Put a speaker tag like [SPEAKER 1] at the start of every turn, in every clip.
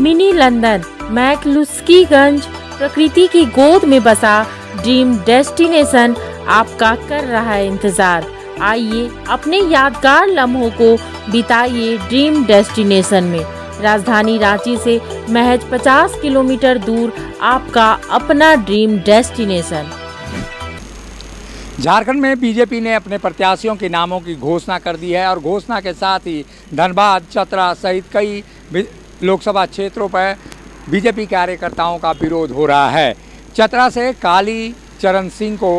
[SPEAKER 1] Mini London McCluskieganj प्रकृति की गोद में बसा ड्रीम डेस्टिनेशन आपका कर रहा है इंतजार। आइए अपने यादगार लम्हों को बिताइए ड्रीम डेस्टिनेशन में। राजधानी रांची से महज 50 किलोमीटर दूर आपका अपना ड्रीम डेस्टिनेशन।
[SPEAKER 2] झारखंड में बीजेपी ने अपने प्रत्याशियों के नामों की घोषणा कर दी है और घोषणा के साथ ही धनबाद, चतरा सहित कई लोकसभा क्षेत्रों पर बीजेपी कार्यकर्ताओं का विरोध हो रहा है। चतरा से काली चरण सिंह को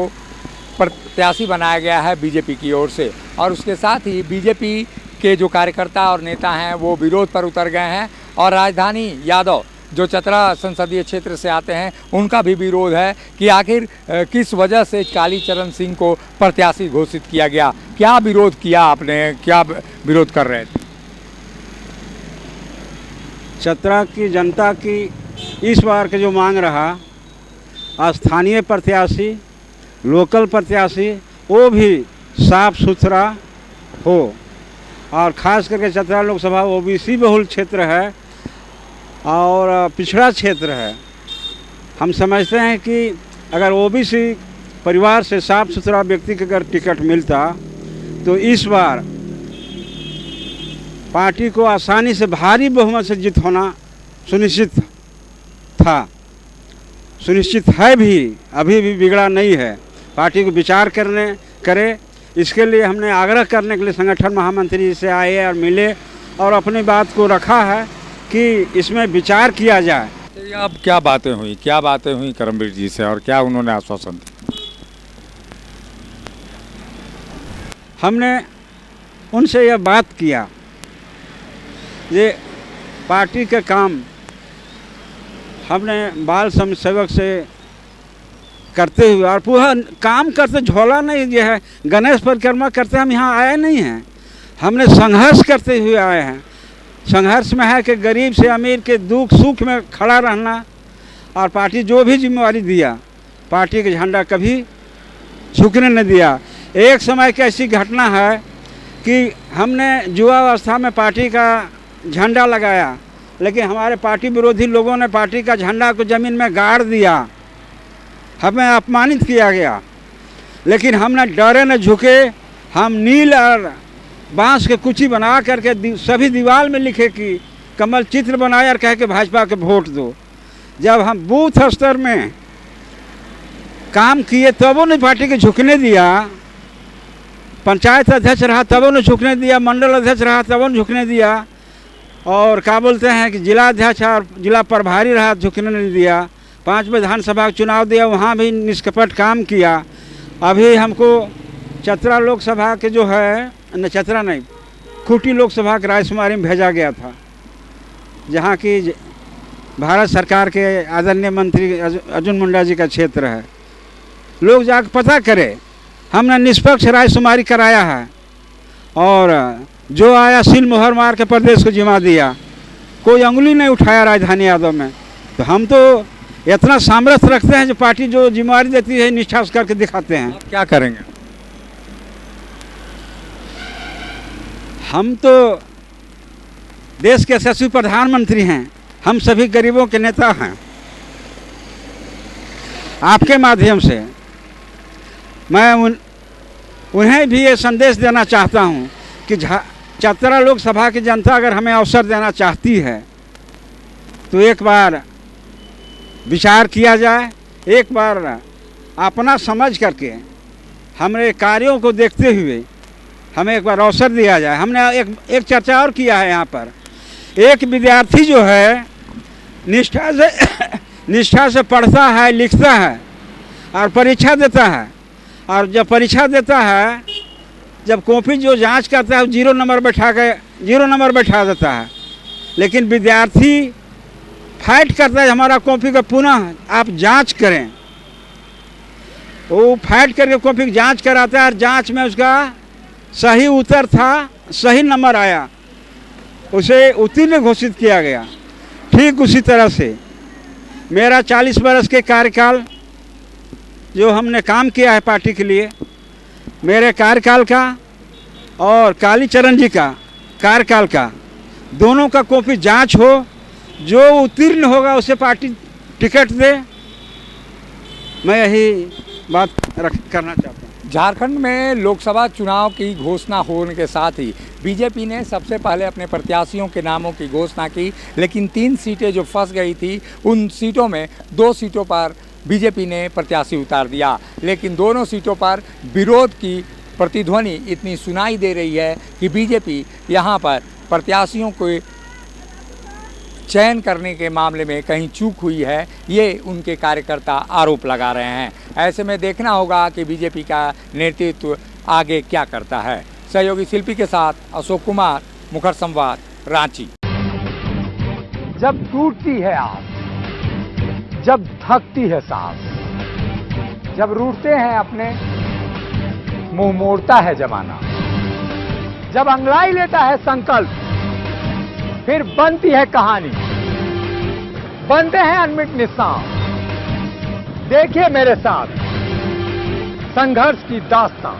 [SPEAKER 2] प्रत्याशी बनाया गया है बीजेपी की ओर से और उसके साथ ही बीजेपी के जो कार्यकर्ता और नेता हैं वो विरोध पर उतर गए हैं और राजधानी यादव जो चतरा संसदीय क्षेत्र से आते हैं उनका भी विरोध है कि आखिर किस वजह से काली चरण सिंह को प्रत्याशी घोषित किया गया। क्या विरोध किया आपने, क्या विरोध कर रहे थे?
[SPEAKER 3] चतरा की जनता की इस बार के जो मांग रहा स्थानीय प्रत्याशी, लोकल प्रत्याशी वो भी साफ सुथरा हो और ख़ास करके चतरा लोकसभा ओबीसी बहुल क्षेत्र है और पिछड़ा क्षेत्र है। हम समझते हैं कि अगर ओबीसी परिवार से साफ सुथरा व्यक्ति को अगर टिकट मिलता तो इस बार पार्टी को आसानी से भारी बहुमत से जीत होना सुनिश्चित था, सुनिश्चित है भी, अभी भी बिगड़ा नहीं है। पार्टी को विचार करे इसके लिए हमने आग्रह करने के लिए संगठन महामंत्री से आए और मिले और अपनी बात को रखा है कि इसमें विचार किया जाए।
[SPEAKER 2] अब क्या बातें हुई करमवीर जी से और क्या उन्होंने आश्वासन दिया?
[SPEAKER 3] हमने उनसे यह बात किया ये पार्टी के काम हमने बाल समाज सेवक से करते हुए और पूरा काम करते झोला नहीं ये है गणेश परिक्रमा करते हम यहाँ आए नहीं हैं, हमने संघर्ष करते हुए आए हैं। संघर्ष में है कि गरीब से अमीर के दुख सुख में खड़ा रहना और पार्टी जो भी जिम्मेवारी दिया पार्टी का झंडा कभी झुकने नहीं दिया। एक समय की ऐसी घटना है कि हमने युवा अवस्था में पार्टी का झंडा लगाया लेकिन हमारे पार्टी विरोधी लोगों ने पार्टी का झंडा को ज़मीन में गाड़ दिया, हमें अपमानित किया गया लेकिन हमने डरे न झुके। हम नील और बांस के कुची बना करके सभी दीवार में लिखे कि कमल चित्र बनाए और कह के भाजपा के वोट दो। जब हम बूथ स्तर में काम किए तब उन्हें पार्टी के झुकने दिया, पंचायत अध्यक्ष रहा तब उन्हें झुकने दिया, मंडल अध्यक्ष रहा तब उन्हें झुकने दिया और क्या बोलते हैं कि जिला अध्यक्ष और जिला प्रभारी रहा झुकने नहीं दिया। 5 विधानसभा का चुनाव दिया वहाँ भी निष्कपट काम किया। अभी हमको चतरा लोकसभा के जो है न चतरा नहीं खूंटी लोकसभा के रायशुमारी में भेजा गया था जहाँ की भारत सरकार के आदरणीय मंत्री अर्जुन मुंडा जी का क्षेत्र है। लोग जाकर पता करें, हमने निष्पक्ष रायशुमारी कराया है और जो आया सील मोहर मार के प्रदेश को जिम्मा दिया, कोई अंगुली नहीं उठाया राजधानी यादव में। तो हम तो इतना सामर्थ्य रखते हैं जो पार्टी जो जिम्मेवारी देती है निष्ठा से करके दिखाते हैं।
[SPEAKER 2] क्या करेंगे?
[SPEAKER 3] हम तो देश के यशस्वी प्रधानमंत्री हैं, हम सभी गरीबों के नेता हैं। आपके माध्यम से मैं उन्हें भी ये संदेश देना चाहता हूं कि चतरा लोकसभा की जनता अगर हमें अवसर देना चाहती है तो एक बार विचार किया जाए, एक बार अपना समझ करके हमारे कार्यों को देखते हुए हमें एक बार अवसर दिया जाए। हमने एक चर्चा और किया है यहाँ पर। एक विद्यार्थी जो है निष्ठा से पढ़ता है, लिखता है और परीक्षा देता है और जब परीक्षा देता है जब कॉपी जो जांच करता है 0 नंबर बैठा देता है। लेकिन विद्यार्थी फाइट करता है हमारा कॉपी का पुनः आप जांच करें, वो फाइट करके कॉपी की जांच कराता है और जांच में उसका सही उत्तर था, सही नंबर आया, उसे उत्तीर्ण घोषित किया गया। ठीक उसी तरह से मेरा 40 वर्ष के कार्यकाल जो हमने काम किया है पार्टी के लिए, मेरे कार्यकाल का और कालीचरण जी का कार्यकाल का दोनों का कॉपी जांच हो, जो उत्तीर्ण होगा उसे पार्टी टिकट दे। मैं यही बात करना चाहता हूँ।
[SPEAKER 2] झारखंड में लोकसभा चुनाव की घोषणा होने के साथ ही बीजेपी ने सबसे पहले अपने प्रत्याशियों के नामों की घोषणा की, लेकिन 3 सीटें जो फंस गई थी उन सीटों में 2 सीटों पर बीजेपी ने प्रत्याशी उतार दिया, लेकिन दोनों सीटों पर विरोध की प्रतिध्वनि इतनी सुनाई दे रही है कि बीजेपी यहाँ पर प्रत्याशियों को चयन करने के मामले में कहीं चूक हुई है, ये उनके कार्यकर्ता आरोप लगा रहे हैं। ऐसे में देखना होगा कि बीजेपी का नेतृत्व आगे क्या करता है। सहयोगी शिल्पी के साथ अशोक कुमार, मुखर संवाद, रांची। जब टूटती है आस, जब थकती है सांस, जब रूठते हैं अपने, मुंह मोड़ता है जमाना, जब अंगड़ाई लेता है संकल्प, फिर बनती है कहानी, बनते हैं अनमिट निशान। देखिए मेरे साथ संघर्ष की दास्तां।